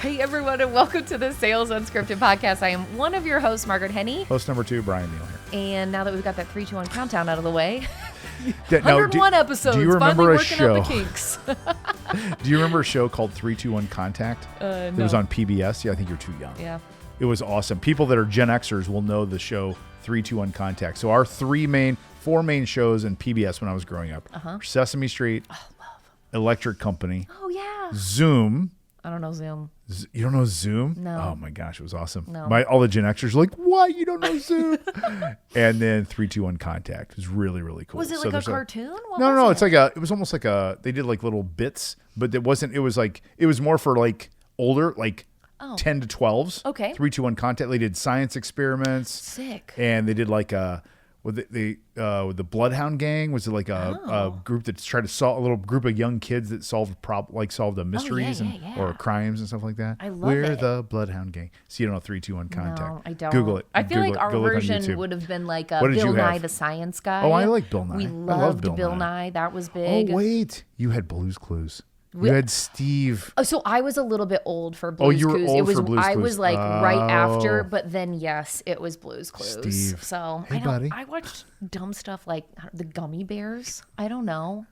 Hey everyone, and welcome to the Sales Unscripted podcast. I am one of your hosts, Margaret Henney. Host number 2, Brian Neal here. And now that we've got that 3, 2, 1 countdown out of the way, Now, 101 episodes. Do you remember finally a working show? out the kinks. Do you remember a show called 321 Contact? It was on PBS. Yeah, I think you're too young. Yeah. It was awesome. People that are Gen Xers will know the show 321 Contact. So our four main shows in PBS when I was growing up: Sesame Street, Electric Company, Oh yeah. Zoom. I don't know Zoom. You don't know Zoom? No. Oh my gosh, it was awesome. No. All the Gen Xers are like, what? You don't know Zoom? And then 321 Contact was really, really cool. Was it like a cartoon? No. It was almost like they did like little bits, but it wasn't. It was more for like older, like 10 to 12s. Okay. 321 Contact. They did science experiments. Sick. And they did like with the Bloodhound Gang. Was it like a group that tried to solve, a little group of young kids that solved the mysteries or crimes and stuff like that? I love We're it. the Bloodhound Gang. So you don't know 321 Contact? No, I don't. Google it. I feel Google like it. our Go look on version YouTube. would have been like What did Bill you Nye have? the Science Guy. Oh, I like Bill Nye. We I love loved Bill Nye. That was big. Oh wait, you had Blue's Clues. You had Steve. Oh, so I was a little bit old for Blue's you were Clues. old for Blue's I Clues. was like right after, Oh. but then yes, it was Blue's Clues. Steve. So Hey, buddy. I watched dumb stuff like the Gummy Bears. I don't know.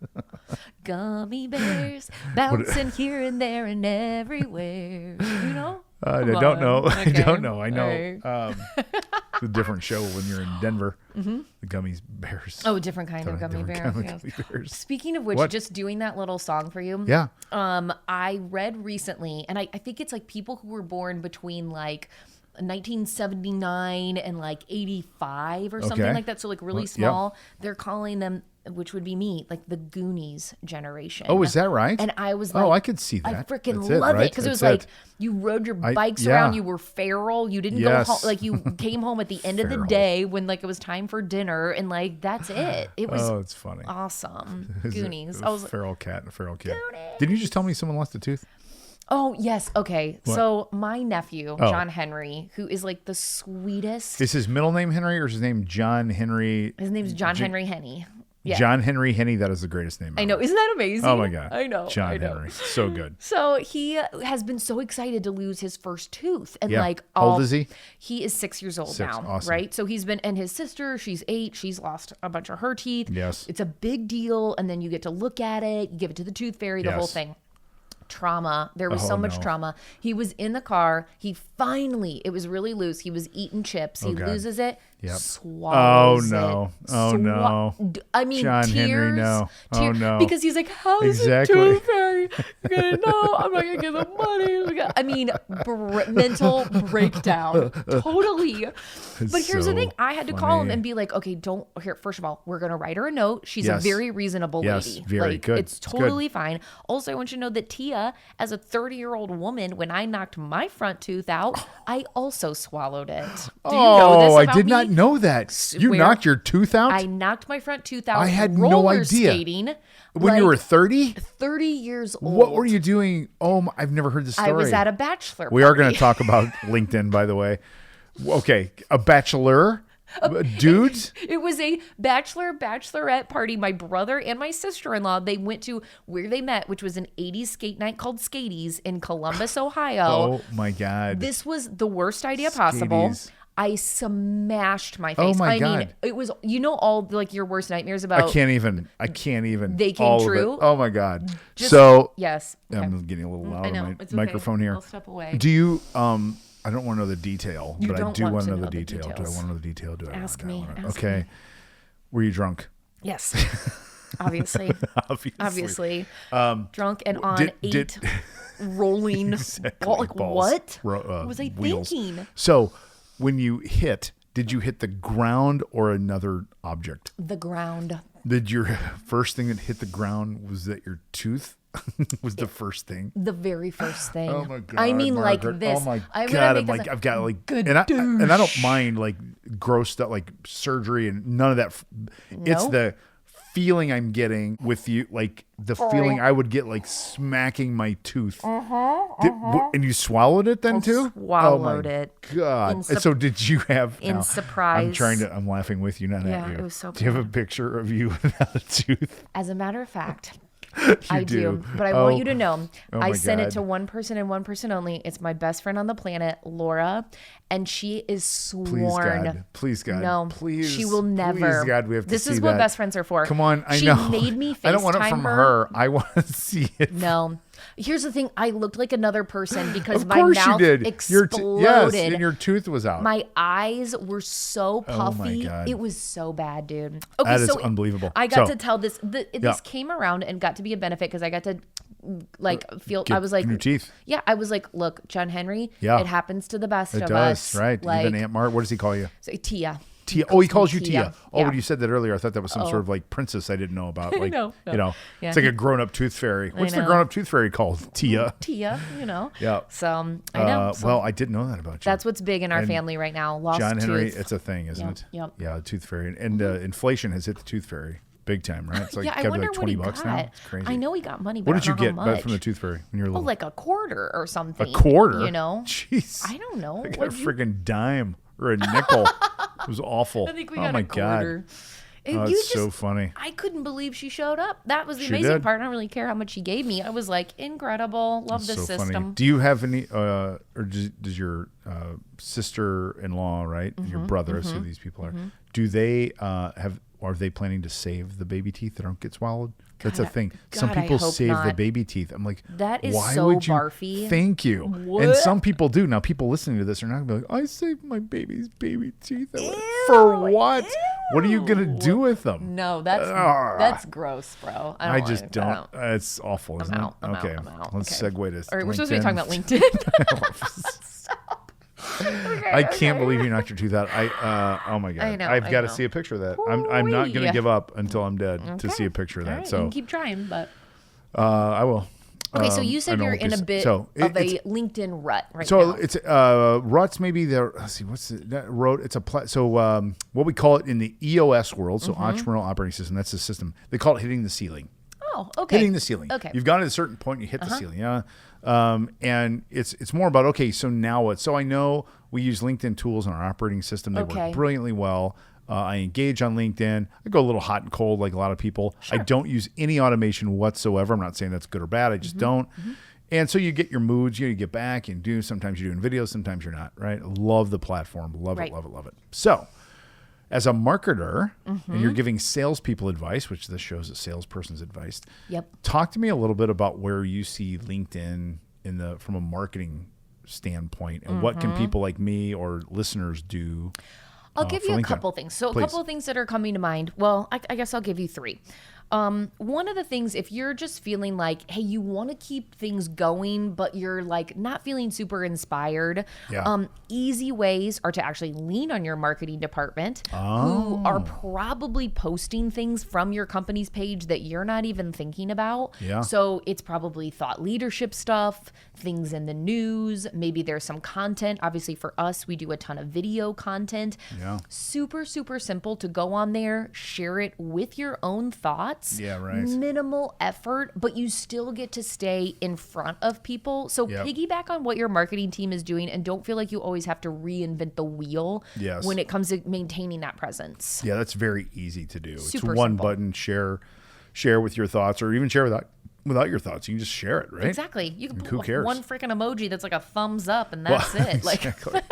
Gummy Bears bouncing here and there and everywhere. You know? I Come don't know. on. I Okay. don't know. I know. All right. It's a different show when you're in Denver. The Gummies Bears. Oh, different kind of gummy Different bear. kind of Yes. Gummy Bears. Speaking of which, What? just doing that little song for you. Yeah. I read recently, and I think it's like people who were born between like 1979 and like 85 or something Okay. like that. So like really Well, small. They're calling them, which would be me, like the Goonies generation. Oh, is that right? And I was like, Oh, I could see that. I freaking That's love it right? because it was That's like you rode your I- bikes yeah. around. You were feral. You didn't Yes. go home. Like you came home at the end of the Feral. day when like it was time for dinner, and like that's it. It was Oh, it's funny. awesome. Is it Goonies. a I was feral cat and a feral kid. Goonies. Didn't you just tell me someone lost a tooth? Oh, yes. Okay. What? So my nephew, Oh. John Henry, who is like the sweetest. Is his middle name Henry or is his name John Henry? His name's John Henry Henney. Yeah. John Henry Henney. That is the greatest name I ever. know. Isn't that amazing? Oh my God. I know. John I know. Henry. So good. So he has been so excited to lose his first tooth. And Yeah. like How old is he? He is 6 years old 6. now. Awesome. Right. So he's been, and his sister, she's 8. She's lost a bunch of her teeth. Yes. It's a big deal. And then you get to look at it, you give it to the tooth fairy, the whole Yes. thing. Trauma. There was Oh, so much no. trauma. He was in the car. It was really loose. He was eating chips. He God. loses it. Yep. Swallows Oh, no. it. Oh, no. I mean, John tears. Henry, no. Oh, tears- no. Because he's like, how is Exactly. it tooth fairy? You're gonna know. I'm not gonna get the money. I mean, mental breakdown. Totally. But here's the so thing. I had to call him funny. and be like, okay, don't. Here, first of all, we're gonna write her a note. She's Yes. a very reasonable Yes, lady. very like, good. It's It's good. totally fine. Also, I want you to know that Tia, as a 30-year-old woman, when I knocked my front tooth out, I also swallowed it. Do you know this I about did me? not know that. You Where- knocked your tooth out I knocked my front tooth out. I had no roller idea. Skating when you like were 30? 30 years old. What were you doing? Oh, I've never heard this story. I was at a bachelor We are going party. to talk about LinkedIn, by the way. Okay, a bachelor? Dudes? It was a bachelorette party. My brother and my sister-in-law, they went to where they met, which was an 80s skate night called Skaties in Columbus, Ohio. Oh, my God. This was the worst idea possible. Skaties. I smashed my Oh face. my I mean, God. it was, all like your worst nightmares about. I can't even. They came all of true? it. Oh, my God. Just- so, Yes. Okay. I'm getting a little loud I know. on my It's okay. microphone here. I'll step away. Do you, I don't want to know the detail, You but I don't do want want to to know know the the detail. Do I details. want to know the detail? Do I Ask want me, to? ask Okay. me. Were you drunk? Yes. Obviously. Obviously. Drunk and on did- 8 rolling ball. Like, balls. what Ro- was I wheels. thinking? So, when you hit, did you hit the ground or another object? The ground. Did your first thing that hit the ground, was that your tooth? Was the first thing? The very first thing. Oh my God! I mean, Margaret. like this. Oh my I'm God! gonna I'm make like, this I've got like, good and I don't mind like gross stuff, like surgery and none of that. It's No? the feeling I'm getting with you, like the feeling I would get like smacking my tooth. And you swallowed it then too? swallowed oh my it. God. In And sup- so did you have in surprise. I'm laughing with you, not Yeah, at you. it was so Do you have a bad. picture of you without a tooth? As a matter of fact, I do. But I Oh. want you to know, Oh I my sent it God. to one person and one person only. It's my best friend on the planet, Laura, and she is sworn. Please God. No, Please. she will never. Please God, we have to This see is what that. best friends are for. Come on, I she know. made me FaceTime I don't want it from her. I want to see it. No. Here's the thing. I looked like another person because Of my course you mouth did. exploded. Yes, and your tooth was out. My eyes were so Oh my puffy. God. It was so bad, dude. Okay, That is so unbelievable. I got So- to tell this. This came around and got to be a benefit because I got to feel. I was like, new teeth. Yeah, I was like, look, John Henry. Yeah. It happens to the best It of does, us. right? Like, Even Aunt Mart. What does he call you? so, Tia. Tia. Oh, he calls you Tia. Tia. Oh, Yeah. when you said that earlier, I thought that was some sort of like princess I didn't know about. Like, No. you know, Yeah. it's like a grown-up tooth fairy. What's the know. grown-up tooth fairy called? Tia. Tia, Yeah. So I know. So Well, I didn't know that about you. that's what's big in our and family right now. Lost John Henry. tooth. It's a thing, isn't Yep, it? yep. Yeah, the tooth fairy, and inflation has hit the tooth fairy big time, right? It's like yeah, I gotta be wonder like what he $20 got. now. It's crazy. I know he got money, but What did I you don't get know how much. from the tooth fairy when you were Oh, little? like a quarter or something. A quarter? You know? Jeez. I don't know. I got a What do you- freaking dime or a nickel. It was awful. I think we oh got my a quarter. God. And Oh, you it's so funny. I couldn't believe she showed up. That was the She amazing did. part. I don't really care how much she gave me. I was like, incredible. Love this So system. funny. Do you have any, or does your sister-in-law, right, and your brothers, who these people are, do they are they planning to save the baby teeth that don't get swallowed? That's a God, thing. Some God, I people hope save the not. baby teeth. I'm like, That is why so would you? barfy. Thank you. And What? some people do. Now, people listening to this are not going to be like, I saved my baby's baby teeth. I'm like, for what? What are you going to do with them? No, that's gross, bro. I I don't just want don't. it. It's awful, isn't out. it? I'm out. Okay. I'm out. Let's Okay. segue to All right, we're supposed to be LinkedIn. talking about LinkedIn. I can't believe you knocked your tooth out. Oh my God. I know, I've I got to know. see a picture of that. I'm not going to Woo-wee. give up until I'm dead to see a picture of All that. right, you So can keep trying, but I will. okay. So you I said know you're what in a you're bit so of it's- a LinkedIn rut right So now. it's ruts maybe there. Let's see what's that road. It's so what we call it in the EOS world. So entrepreneurial operating system. That's the system. They call it hitting the ceiling. Oh, okay. Hitting the ceiling. Okay. You've gotten to a certain point, you hit the ceiling. Yeah. And it's more about, okay, so now what? So I know we use LinkedIn tools in our operating system. They Okay. work brilliantly well. I engage on LinkedIn. I go a little hot and cold like a lot of people. I don't use any automation whatsoever. I'm not saying that's good or bad. I just don't. And so you get your moods, you get back and do. Sometimes you're doing videos, sometimes you're not, right? Love the platform. Love Right. it, love it, love it. So as a marketer, and you're giving salespeople advice, which this shows a salesperson's advice. Yep. Talk to me a little bit about where you see LinkedIn from a marketing standpoint, and what can people like me or listeners do? I'll give for you a LinkedIn. couple things. So Please. a couple of things that are coming to mind. Well, I guess I'll give you three. One of the things, if you're just feeling like, hey, you want to keep things going, but you're like not feeling super inspired, Yeah. easy ways are to actually lean on your marketing department who are probably posting things from your company's page that you're not even thinking about. Yeah. So it's probably thought leadership stuff, things in the news. Maybe there's some content. Obviously, for us, we do a ton of video content. Yeah. Super, super simple to go on there, share it with your own thoughts. Yeah, right. Minimal effort, but you still get to stay in front of people. So Yep. piggyback on what your marketing team is doing and don't feel like you always have to reinvent the wheel Yes. when it comes to maintaining that presence. Yeah, that's very easy to do. Super it's one simple. button, share with your thoughts, or even share without your thoughts. You can just share it, right? Exactly. You can Who put cares? one freaking emoji that's like a thumbs up and that's it. Like Exactly.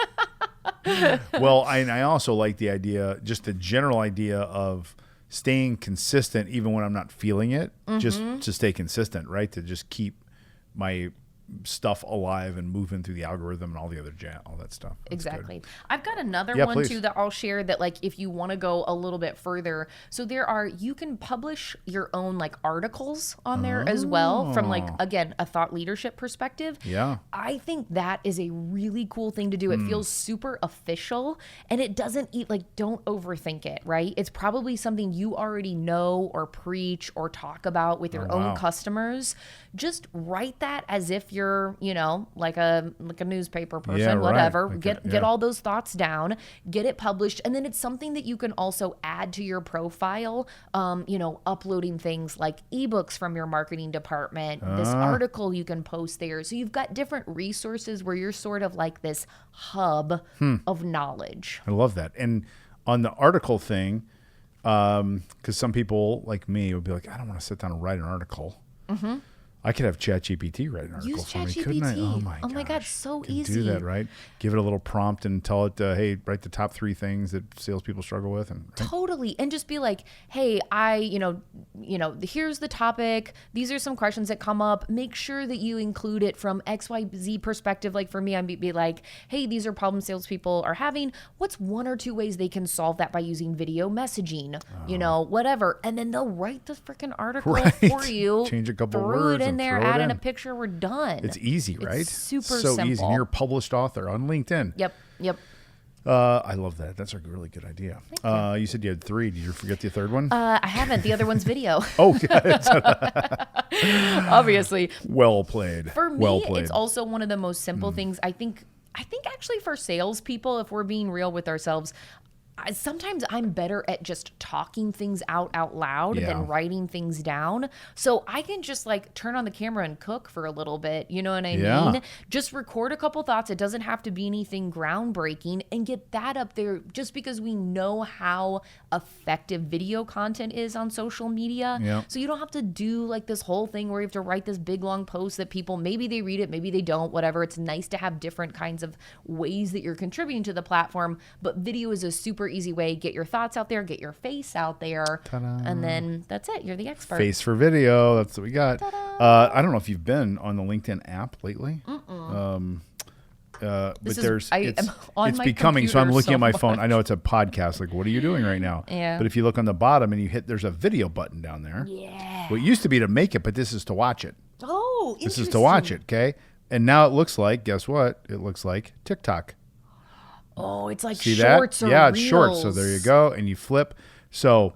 Well, I also like the idea, just the general idea of staying consistent even when I'm not feeling it, just to stay consistent, right? To just keep my stuff alive and moving through the algorithm and all the other all that stuff. That's good. Exactly. I've got another Yeah, one please. too that I'll share that like if you want to go a little bit further. So you can publish your own like articles on there as well from like, again, a thought leadership perspective. Yeah. I think that is a really cool thing to do. It feels super official and it doesn't don't overthink it, right? It's probably something you already know or preach or talk about with your wow. own customers. Just write that as if you're, like a newspaper person, Yeah, right. whatever. Like Get yeah. all those thoughts down, get it published, and then it's something that you can also add to your profile. Uploading things like ebooks from your marketing department. This article you can post there. So you've got different resources where you're sort of like this hub of knowledge. I love that. And on the article thing, because some people like me would be like, I don't want to sit down and write an article. I could have ChatGPT write an article Use for me, couldn't I? ChatGPT. Oh my God, gosh. so Can easy. do that, right? Give it a little prompt and tell it, hey, write the top 3 things that salespeople struggle with, and right? Totally. And just be like, hey, here's the topic. These are some questions that come up. Make sure that you include it from XYZ perspective. Like for me, I'd be like, hey, these are problems salespeople are having. What's 1 or 2 ways they can solve that by using video messaging, whatever. And then they'll write the freaking article Right. for you. Change a couple throw words it in and there, throw it add in in. a picture, we're done. It's easy, right? super so easy. simple. And you're a published author on LinkedIn. Yep. I love that. That's a really good idea. You said you had 3. Did you forget the third one? I haven't. The other one's video. Oh, got it. Obviously. Well played. For me, well played. it's also one of the most simple things. I think actually for salespeople, if we're being real with ourselves, sometimes I'm better at just talking things out loud Yeah. than writing things down. So I can just like turn on the camera and cook for a little bit. You know what I Yeah. mean? Just record a couple thoughts. It doesn't have to be anything groundbreaking, and get that up there just because we know how effective video content is on social media. Yeah. So you don't have to do like this whole thing where you have to write this big long post that people, maybe they read it, maybe they don't, whatever. It's nice to have different kinds of ways that you're contributing to the platform, but video is a super easy way. Get your thoughts out there, get your face out there, and then that's it. You're the expert. Face for video. That's what we got. I don't know if you've been on the LinkedIn app lately. But it's becoming, so I'm looking at my phone. I know it's a podcast. Like, what are you doing right now? Yeah. But if you look on the bottom and you hit, there's a video button down there. Yeah. Well, it used to be to make it, but this is to watch it. Oh, This is to watch it, okay? And now it looks like, guess what? It looks like TikTok. Oh, it's like See shorts that? or Yeah, reels. it's shorts. So there you go. And you flip. So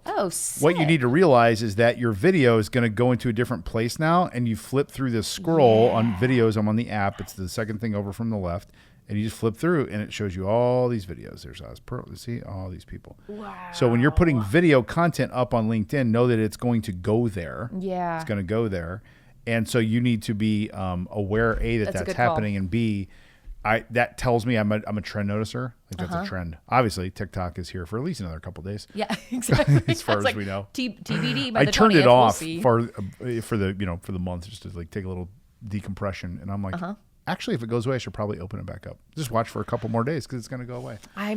what you need to realize is that your video is going to go into a different place now, and you flip through this scroll on videos. I'm on the app. It's the second thing over from the left. And you just flip through, and it shows you all these videos. There's us. See all these people. Wow. So when you're putting video content up on LinkedIn, know that it's going to go there. Yeah. It's going to go there. And so you need to be aware, A, That's a that's good call. happening, and B, that tells me I'm a trend noticer. Like that's a trend. Obviously, TikTok is here for at least another couple of days. Yeah, exactly. As far It's as we know. TBD by I the turned 20th, it off we'll see. for the month just to like take a little decompression, and I'm like, actually, if it goes away, I should probably open it back up. Just watch for a couple more days because it's going to go away. I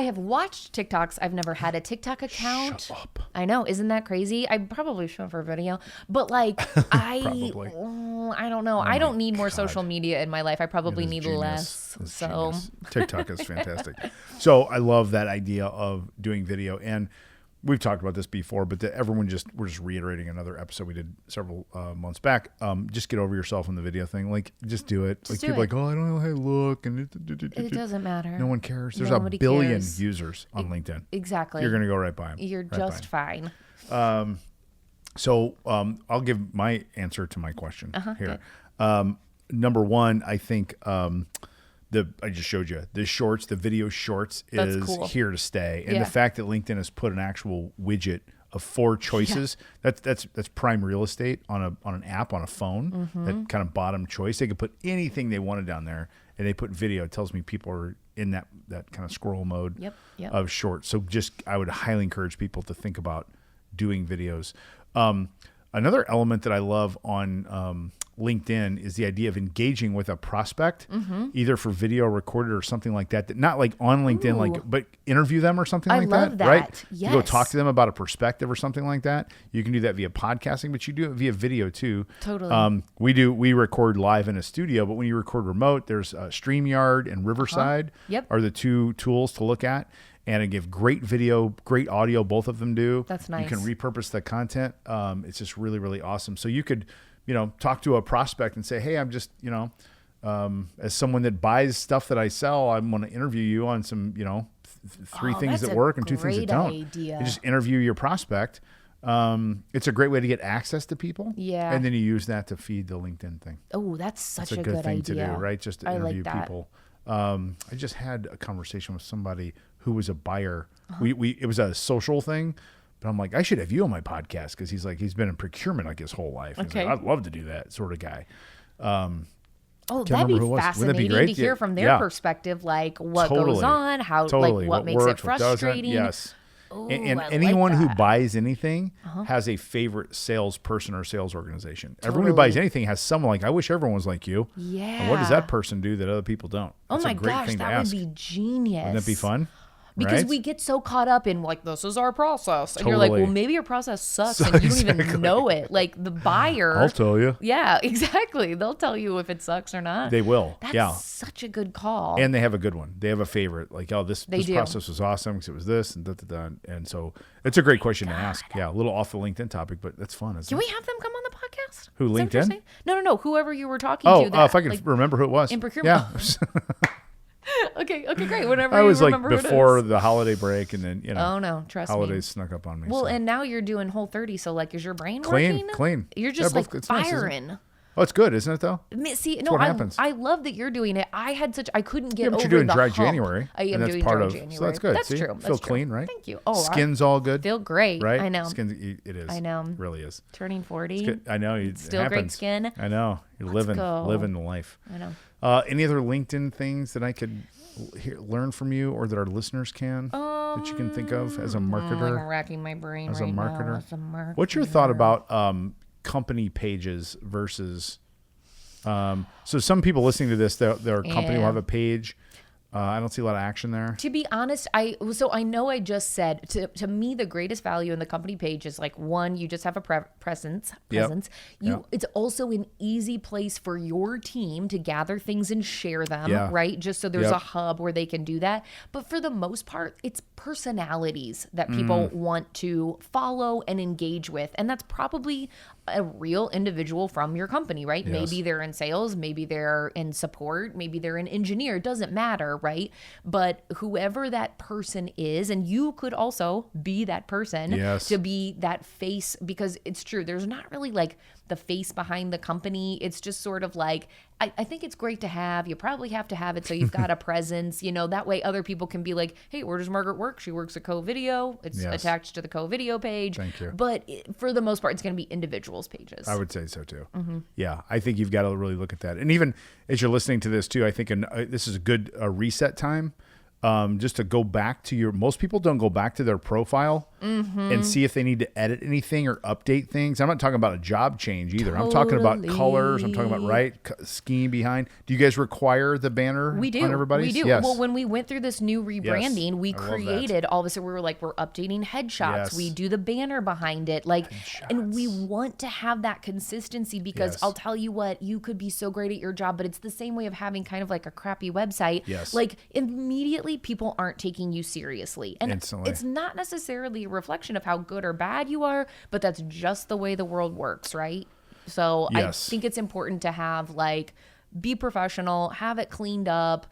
have watched TikToks. I've never had a TikTok account. Shut up. I know. Isn't that crazy? I probably should for video, but like Probably. I don't know. I don't need more social media in my life. I probably It is need genius. less. It's So genius. TikTok is fantastic. So I love that idea of doing video, and we've talked about this before, but we're just reiterating another episode we did several months back. Just get over yourself on the video thing. Like, just do it. Just like do people are it. like, oh, I don't know how to look, and it doesn't matter. no one cares. There's Nobody a billion cares. users on LinkedIn. Exactly. You're gonna go right by them. You're just fine. So I'll give my answer to my question here. good. Number one, I think I just showed you the video shorts That's is cool. here to stay, and Yeah. the fact that LinkedIn has put an actual widget of 4 choices that's prime real estate on an app on a phone. Mm-hmm. That kind of bottom choice, they could put anything they wanted down there, and they put video. It tells me people are in that kind of scroll mode Yep. of shorts. So I would highly encourage people to think about doing videos. Another element that I love on LinkedIn is the idea of engaging with a prospect, either for video recorded or something like that. Not like on LinkedIn, Ooh. but interview them or something I like love that. Right? that. You go talk Yes. to them about a perspective or something like that. You can do that via podcasting, but you do it via video too. Totally. We record live in a studio, but when you record remote, there's StreamYard and Riverside Yep. are the 2 tools to look at. And it give great video, great audio. Both of them do. That's You can nice. repurpose the content. It's just really, really awesome. So you could, talk to a prospect and say, hey, I'm just, as someone that buys stuff that I sell, I want to interview you on some, 3 Oh, things that's that a work and 2 things that great don't. idea. You just interview your prospect. It's a great way to get access to people. Yeah. And then you use that to feed the LinkedIn thing. Oh, that's such It's a a good thing idea. to do, right? Just to I like interview that. people. I just had a conversation with somebody who was a buyer. Uh-huh. It was a social thing, but I'm like, I should have you on my podcast because he's been in procurement like his whole life. He's Okay. like, I'd love to do that sort of guy. Oh, that'd remember be who it was. Wouldn't that be fascinating great? to hear Yeah. from their Yeah. perspective, like what Totally. goes on, how Totally. like what makes works, it what doesn't. frustrating. Yes. And I like anyone who that. buys anything has a favorite salesperson or sales organization. Everyone who buys Totally. anything has someone like, I wish everyone was like you. Yeah. And what does that person do that other people don't? Oh That's my a great gosh, thing to that ask. would be genius. Wouldn't that be fun? Because Right? we get so caught up in like, this is our process. And you're like, Totally. well, maybe your process sucks and you don't even know it. Like the buyer. I'll tell you. Yeah, exactly. They'll tell you if it sucks or not. They will. That's yeah. such a good call. And they have a good one. They have a favorite. Like, oh, this They do. process was awesome because it was this and da da da. And so it's a great question to ask. Yeah, a little off the LinkedIn topic, but that's fun, isn't Can it? we have them come on the podcast? Who, Is that what LinkedIn? you're saying? No. Whoever you were talking Oh, to. That, if I can like, remember who it was. in procurement. Yeah. Okay, great. Whenever I you was like remember who it before is. the holiday break, and then, Oh no, trust holidays me. snuck up on me. Well, so. and now you're doing Whole30, so like, is your brain Clean, working? clean. You're Yeah, just both- like it's nice, isn't it? firing. Oh, it's good, isn't it, though? See, what I happens. love that you're doing it. I couldn't get Yeah, but over you're doing the dry hump. January. I am and that's doing part dry of, January. So that's good. That's See? true. Feel That's true. clean, right? Thank you. Oh, Skin's all good. feel great. Right? I know. Skin, it is. I know. It really is. Turning 40. Good. I know. It Still great happens. skin. I know. You're go. living the life. I know. Any other LinkedIn things that I could learn from you, or that our listeners can, that you can think of as a I'm marketer? racking my brain As a right marketer? now. As a marketer. What's your thought about company pages versus? So some people listening to this, their company will Yeah. have a page. I don't see a lot of action there. To be honest, I know I just said to me the greatest value in the company page is like, one, you just have a presence. Yep. It's also an easy place for your team to gather things and share them, Yeah. right? Just so there's Yep. a hub where they can do that. But for the most part, it's personalities that people want to follow and engage with, and that's probably a real individual from your company, right? Yes. Maybe they're in sales, maybe they're in support, maybe they're an engineer, it doesn't matter, right? But whoever that person is, and you could also be that person Yes. to be that face, because it's true, there's not really like the face behind the company. It's just sort of like, I think it's great to have. You probably have to have it so you've got a presence, that way other people can be like, hey, where does Margaret work? She works at Co-Video. It's Yes. attached to the Co-Video page. Thank you. But for the most part, it's going to be individuals pages. I would say so too. Mm-hmm. Yeah, I think you've got to really look at that. And even as you're listening to this too, I think this is a good reset time. Just to go back to most people don't go back to their profile and see if they need to edit anything or update things. I'm not talking about a job change either. I'm talking about colors. I'm talking about scheme behind. Do you guys require the banner We do. on everybody's? We do. Yes. Well, when we went through this new rebranding, we I love that. created all this. We were like, we're updating headshots. Yes. We do the banner behind it. And we want to have that consistency because Yes. I'll tell you what, you could be so great at your job, but it's the same way of having kind of like a crappy website. Yes. Like immediately people aren't taking you seriously. And Instantly. it's not necessarily a reflection of how good or bad you are, but that's just the way the world works, right? So Yes. I think it's important to have be professional, have it cleaned up,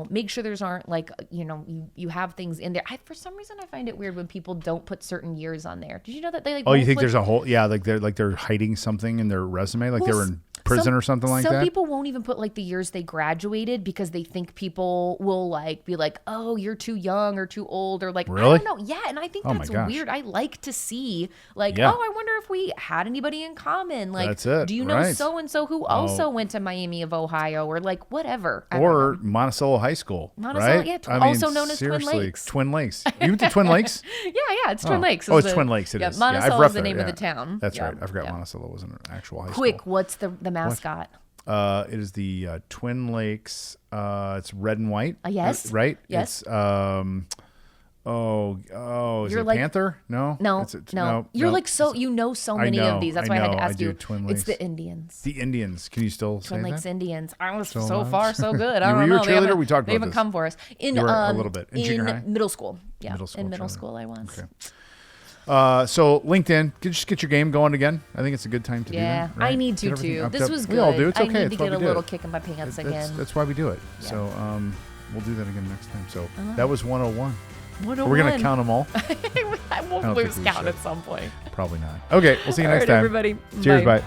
make sure there's aren't you have things in there. For some reason I find it weird when people don't put certain years on there. Did you know that they Oh, you won't think put- there's a whole they're hiding something in their resume, like they were in prison or something like some that? people won't even put the years they graduated because they think people will be like, oh, you're too young or too old, or Really? I don't know. Yeah, and I think Oh my that's gosh. weird. I like to see Yeah. oh, I wonder if we had anybody in common. That's it, Do you know right. so and so who also went to Miami of Ohio, or whatever? I don't Or know. Monticello High School, Monticello, right? yeah, I also known as Twin seriously, Lakes. Twin Lakes. You went to Twin Lakes? yeah, it's Twin Lakes. Oh, is it's the- Twin Lakes. It yeah, is. Monticello I've read is the that, name of yeah. the town. That's Yeah, right. I forgot yeah. Monticello was an actual high Quick, school. what's the mascot? It is the Twin Lakes. It's red and white. Yes. Right. Yes. It's is You're it a like- panther? No. No, It's- no. You're no. so many know, of these. That's I why I had know, to I ask do you. Twin It's the Lakes. Indians. The Indians. Can you still Twin say Lakes that? Indians. I was Still so not? far so good. I Were don't you a know. cheerleader? We talked They about haven't this. come for us. In You were a little bit. In junior high? middle school. Yeah, Middle school in middle cheerleader. school I was. Okay. So LinkedIn, just get your game going again. I think it's a good time to do Yeah, that. Right? I need Get to everything too. upped This up. was good. We all do. It's okay. I need It's to why get a we do little it. kick in my pants again. That's why we do it. Yeah. So we'll do that again next time. So that was 101. What Are we going to count them all? I I won't don't lose think we count should. at some point. Probably not. Okay, we'll see you All next right, time. everybody. Cheers, Bye. bye.